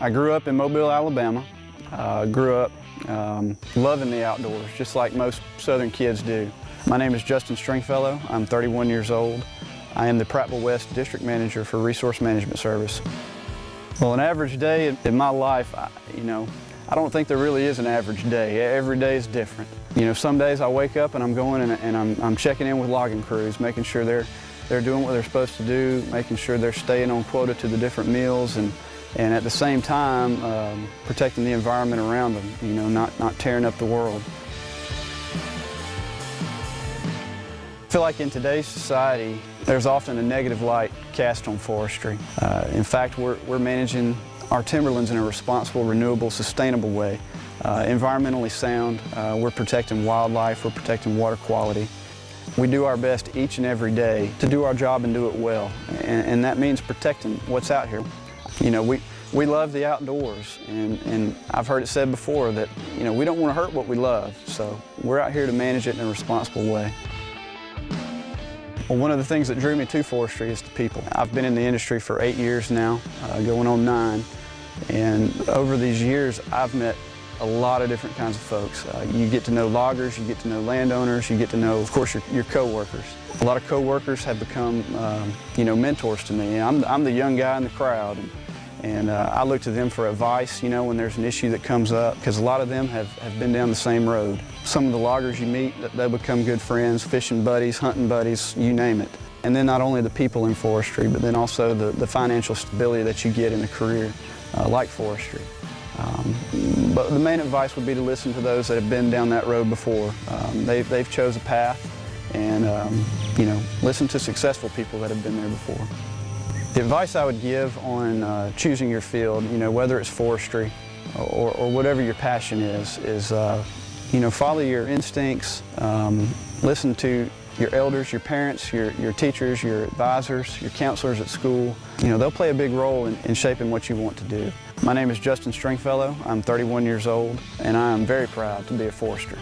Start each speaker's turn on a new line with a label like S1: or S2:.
S1: I grew up in Mobile, Alabama. Grew up loving the outdoors, just like most Southern kids do. My name is Justin Stringfellow. I'm 31 years old. I am the Prattville West District Manager for Resource Management Service. Well, an average day in my life, I don't think there really is an average day. Every day is different. Some days I wake up and I'm going and I'm checking in with logging crews, making sure they're doing what they're supposed to do, making sure they're staying on quota to the different mills, and at the same time protecting the environment around them, not tearing up the world. I feel like in today's society, there's often a negative light cast on forestry. In fact, we're managing our timberlands in a responsible, renewable, sustainable way. Environmentally sound, we're protecting wildlife, we're protecting water quality. We do our best each and every day to do our job and do it well, and that means protecting what's out here. We love the outdoors, and I've heard it said before that we don't want to hurt what we love, so we're out here to manage it in a responsible way. Well, one of the things that drew me to forestry is the people. I've been in the industry for 8 years now, going on 9, and over these years I've met a lot of different kinds of folks. You get to know loggers, you get to know landowners, you get to know, of course, your co-workers. A lot of co-workers have become, mentors to me. I'm the young guy in the crowd, and I look to them for advice, when there's an issue that comes up, because a lot of them have been down the same road. Some of the loggers you meet, they'll become good friends, fishing buddies, hunting buddies, you name it. And then not only the people in forestry, but then also the financial stability that you get in a career like forestry. But the main advice would be to listen to those that have been down that road before. They've chose a path, and listen to successful people that have been there before. The advice I would give on choosing your field, whether it's forestry or whatever your passion is follow your instincts, listen to your elders, your parents, your teachers, your advisors, your counselors at school. They'll play a big role in shaping what you want to do. My name is Justin Stringfellow. I'm 31 years old, and I am very proud to be a forester.